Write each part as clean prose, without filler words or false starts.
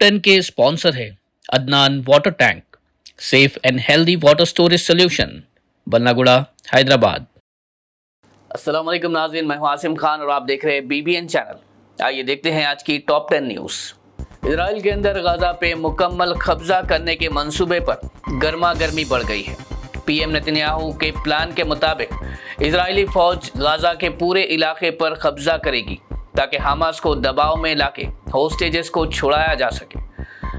Top 10 के sponsor है Adnan water tank, safe and healthy water storage solution, Ballaguda, Hyderabad. अस्सलाम वालेकुम नाज़रीन, मैं हूं आसिम खान और आप देख रहे हैं BBN चैनल। आइए देखते हैं आज की टॉप 10 न्यूज़। इजराइल के अंदर गाजा पे मुकम्मल कब्जा करने के मंसूबे पर गर्मा गर्मी बढ़ गई है। PM नेतन्याहू के प्लान के मुताबिक इजरायली फौज गाजा के पूरे इलाके पर कब्जा करेगी ताकि हमास को दबाव में लाके होस्टेजेस को छुड़ाया जा सके,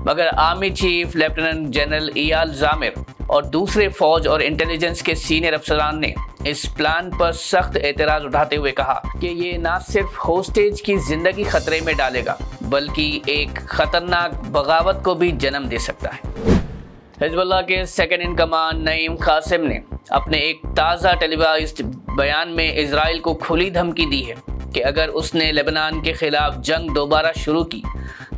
मगर army chief lieutenant general Eyal Zamir और दूसरे फौज और इंटेलिजेंस के सीनियर अफसरान ने इस प्लान पर सख्त एतराज़ उठाते हुए कहा कि ये न सिर्फ होस्टेज की जिंदगी खतरे में डालेगा बल्कि एक खतरनाक बगावत को भी जन्म दे सकता है। हिजबुल्लाह के second in command Naim Qassem ने अपने एक ताज़ा टेलीवाइज्ड बयान में इजराइल को खुली धमकी दी है कि अगर उसने लेबनान के खिलाफ जंग दोबारा शुरू की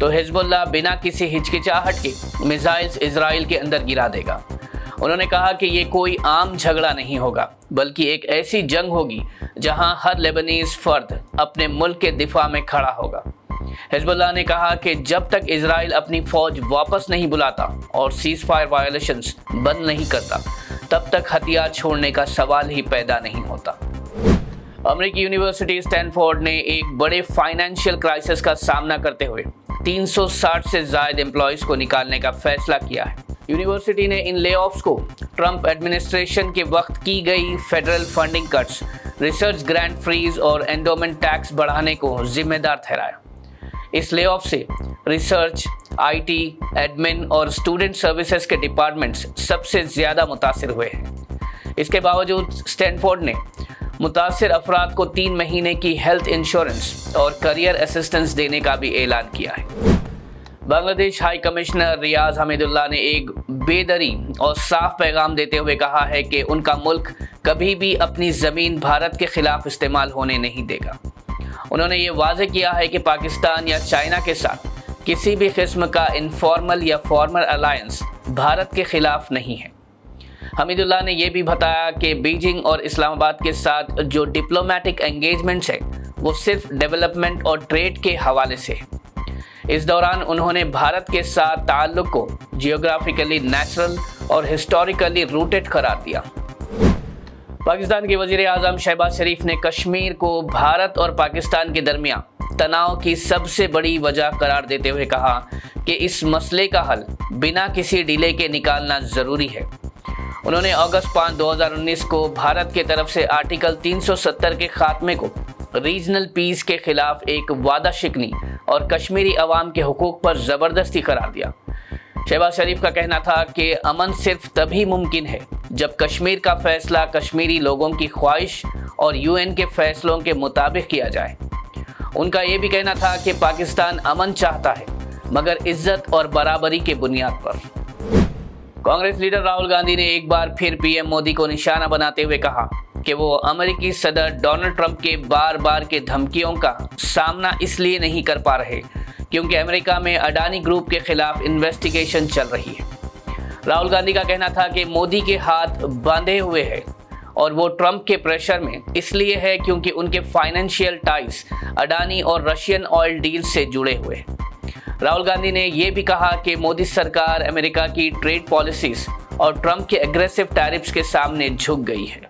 तो हिजबुल्लाह बिना किसी हिचकिचाहट के मिसाइल्स इजराइल के अंदर गिरा देगा। उन्होंने कहा कि ये कोई आम झगड़ा नहीं होगा बल्कि एक ऐसी जंग होगी जहां हर लेबनीज फर्द अपने मुल्क के दिफा में खड़ा होगा। हिजबुल्लाह ने कहा कि जब तक इजराइल अपनी फौज वापस नहीं बुलाता और सीज फायर वायलेशंस बंद नहीं करता तब तक हथियार छोड़ने का सवाल ही पैदा नहीं होता। अमेरिकी यूनिवर्सिटी स्टैनफोर्ड ने एक बड़े फाइनेंशियल क्राइसिस का सामना करते हुए 360 से ज़ायद एम्प्लॉयज को निकालने का फैसला किया है। यूनिवर्सिटी ने इन लेऑफ्स को ट्रंप एडमिनिस्ट्रेशन के वक्त की गई federal funding cuts, research grant freeze और एंडोमेंट टैक्स बढ़ाने को जिम्मेदार ठहराया। इस लेऑफ से रिसर्च, IT, एडमिन और स्टूडेंट सर्विसेज के डिपार्टमेंट्स सबसे ज़्यादा मुतासिर हुए हैं। इसके बावजूद स्टैनफोर्ड ने मुतासिर अफराद को 3 महीने की हेल्थ इंश्योरेंस और करियर असिस्टेंस देने का भी ऐलान किया है। बांग्लादेश हाई कमिश्नर रियाज हमीदुल्लाह ने एक बेदरी और साफ पैगाम देते हुए कहा है कि उनका मुल्क कभी भी अपनी ज़मीन भारत के खिलाफ इस्तेमाल होने नहीं देगा। उन्होंने ये वाज़ेह किया है कि पाकिस्तान या चाइना के साथ किसी भी किस्म का इनफॉर्मल या फॉर्मल अलायंस भारत के खिलाफ नहीं है। हमीदुल्लाह ने यह भी बताया कि बीजिंग और इस्लामाबाद के साथ जो डिप्लोमेटिक एंगेजमेंट्स है वो सिर्फ डेवलपमेंट और ट्रेड के हवाले से है। इस दौरान उन्होंने भारत के साथ ताल्लुक़ को जियोग्राफिकली नेचुरल और हिस्टोरिकली रूटेड करार दिया। पाकिस्तान के वज़ीर आज़म शहबाज शरीफ ने कश्मीर को भारत और पाकिस्तान के दरमियान तनाव की सबसे बड़ी वजह करार देते हुए कहा कि इस मसले का हल बिना किसी डिले के निकालना ज़रूरी है। उन्होंने अगस्त 5, 2019 को भारत के तरफ से आर्टिकल 370 के खात्मे को रीजनल पीस के खिलाफ एक वादा शिकनी और कश्मीरी अवाम के हुकूक पर ज़बरदस्ती करार दिया। शहबाज शरीफ का कहना था कि अमन सिर्फ तभी मुमकिन है जब कश्मीर का फैसला कश्मीरी लोगों की ख्वाहिश और UN के फैसलों के मुताबिक किया जाए। उनका ये भी कहना था कि पाकिस्तान अमन चाहता है मगर इज्जत और बराबरी के बुनियाद पर। कांग्रेस लीडर राहुल गांधी ने एक बार फिर PM मोदी को निशाना बनाते हुए कहा कि वो अमेरिकी सदर डोनाल्ड ट्रंप के बार बार के धमकियों का सामना इसलिए नहीं कर पा रहे क्योंकि अमेरिका में अडानी ग्रुप के खिलाफ इन्वेस्टिगेशन चल रही है। राहुल गांधी का कहना था कि मोदी के हाथ बांधे हुए हैं और वो ट्रंप के प्रेशर में इसलिए है क्योंकि उनके फाइनेंशियल टाइज अडानी और रशियन ऑयल डील से जुड़े हुए हैं। राहुल गांधी ने यह भी कहा कि मोदी सरकार अमेरिका की ट्रेड पॉलिसीज और ट्रंप के एग्रेसिव टैरिफ्स के सामने झुक गई है।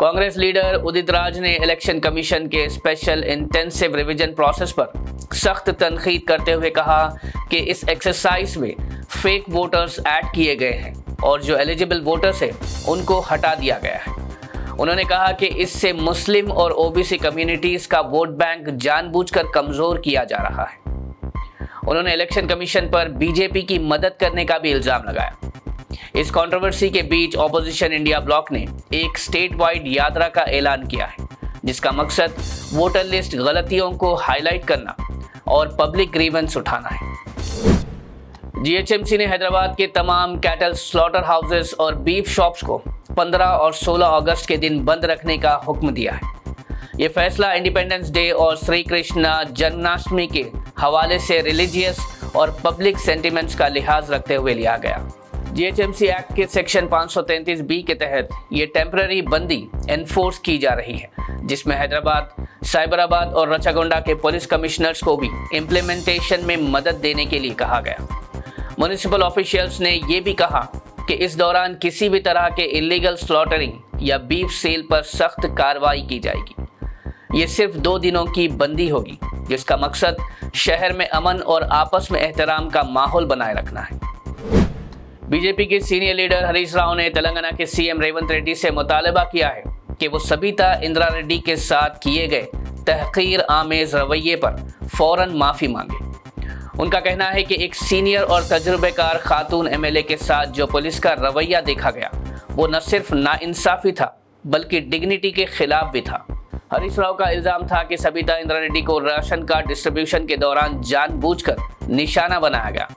कांग्रेस लीडर उदित राज ने इलेक्शन कमीशन के स्पेशल इंटेंसिव रिवीजन प्रोसेस पर सख्त तनकीद करते हुए कहा कि इस एक्सरसाइज में फेक वोटर्स ऐड किए गए हैं और जो एलिजिबल वोटर्स हैं उनको हटा दिया गया है। उन्होंने कहा कि इससे मुस्लिम और OBC कम्युनिटीज़ का वोट बैंक जानबूझकर कमज़ोर किया जा रहा है। उन्होंने इलेक्शन कमीशन पर BJP की मदद करने का भी इल्ज़ाम लगाया। इस कंट्रोवर्सी के बीच ऑपोजिशन इंडिया ब्लॉक ने एक स्टेट वाइड यात्रा का ऐलान किया है जिसका मकसद वोटर लिस्ट गलतियों को हाईलाइट करना और पब्लिक ग्रीवेंस उठाना है। GHMC ने हैदराबाद के तमाम कैटल स्लॉटर हाउसेस और बीफ शॉप्स को 15 और 16 अगस्त के दिन बंद रखने का हुक्म दिया है। ये फैसला इंडिपेंडेंस डे और श्री कृष्ण जन्माष्टमी के हवाले से रिलीजियस और पब्लिक सेंटिमेंट्स का लिहाज रखते हुए लिया गया। GHMC एक्ट के सेक्शन 533B के तहत ये टेम्पररी बंदी एनफोर्स की जा रही है जिसमें हैदराबाद, साइबराबाद और रचागोंडा के पुलिस कमिश्नर्स को भी इम्प्लीमेंटेशन में मदद देने के लिए कहा गया। म्युनिसिपल ऑफिशियल्स ने यह भी कहा कि इस दौरान किसी भी तरह के इलीगल स्लॉटरिंग या बीफ सेल पर सख्त कार्रवाई की जाएगी। ये सिर्फ 2 दिनों की बंदी होगी, जिसका मकसद शहर में अमन और आपस में एहतराम का माहौल बनाए रखना है। बीजेपी के सीनियर लीडर हरीश राव ने तेलंगाना के सीएम रेवंत रेड्डी से मुतालबा किया है कि वो सबिता इंदिरा रेड्डी के साथ किए गए तहकीर आमेज रवैये पर फौरन माफी मांगे। उनका कहना है कि एक सीनियर और तजुर्बेकार खातून एमएलए के साथ जो पुलिस का रवैया देखा गया वो न सिर्फ नाइंसाफी था बल्कि डिग्निटी के खिलाफ भी था। हरीश राव का इल्जाम था कि सबिता इंदिरा रेड्डी को राशन कार्ड डिस्ट्रीब्यूशन के दौरान जानबूझकर निशाना बनाया गया,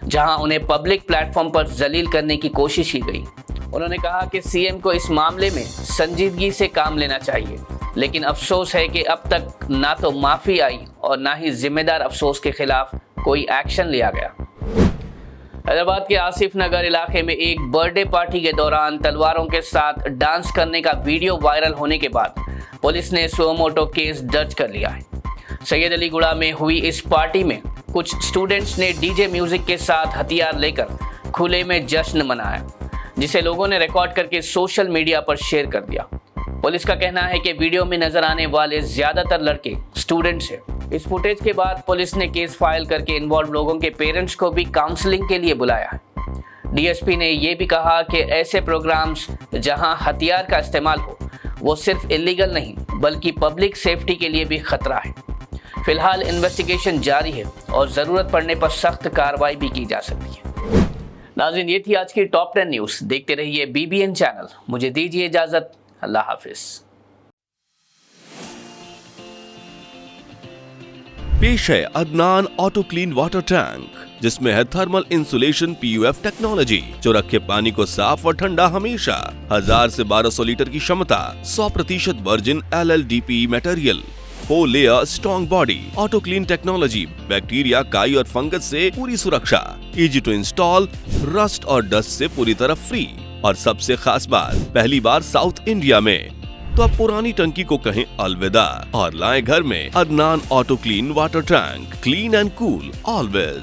जहां उन्हें पब्लिक प्लेटफॉर्म पर जलील करने की कोशिश की गई। उन्होंने कहा कि सीएम को इस मामले में संजीदगी से काम लेना चाहिए, लेकिन अफसोस है कि अब तक ना तो माफी आई और ना ही जिम्मेदार अफसोस के खिलाफ कोई एक्शन लिया गया। हैदराबाद के आसिफ नगर इलाके में एक बर्थडे पार्टी के दौरान तलवारों के साथ डांस करने का वीडियो वायरल होने के बाद पुलिस ने सुमोटो केस दर्ज कर लिया है। सैयद अलीगुड़ा में हुई इस पार्टी में कुछ स्टूडेंट्स ने डीजे म्यूजिक के साथ हथियार लेकर खुले में जश्न मनाया, जिसे लोगों ने रिकॉर्ड करके सोशल मीडिया पर शेयर कर दिया। पुलिस का कहना है कि वीडियो में नजर आने वाले ज्यादातर लड़के स्टूडेंट्स हैं। इस फुटेज के बाद पुलिस ने केस फाइल करके इन्वॉल्व लोगों के पेरेंट्स को भी काउंसलिंग के लिए बुलाया है। डीएसपी ने यह भी कहा कि ऐसे प्रोग्राम्स जहां हथियार का इस्तेमाल हो वो सिर्फ इलीगल नहीं बल्कि पब्लिक सेफ्टी के लिए भी खतरा है। फिलहाल इन्वेस्टिगेशन जारी है और जरूरत पड़ने पर सख्त कार्रवाई भी की जा सकती है। नाज़रीन, ये थी आज की टॉप 10 न्यूज़। देखते रहिए बीबीएन चैनल। मुझे दीजिए इजाजत। अल्लाह हाफिज। पेश है Adnan auto clean water tank, जिसमें है थर्मल इंसुलेशन PUF टेक्नोलॉजी, जो रखे पानी को साफ और ठंडा हमेशा। 1000 से 1200 लीटर की क्षमता, 100% virgin LLDPE material, 4 layer strong body, auto clean technology, bacteria, काई और फंगस से पूरी सुरक्षा, इजी टू इंस्टॉल, रस्ट और डस्ट से पूरी तरह फ्री। और सबसे खास बात, पहली बार साउथ इंडिया में। तो अब पुरानी टंकी को कहें अलविदा और लाएं घर में Adnan auto clean water tank, clean and cool always.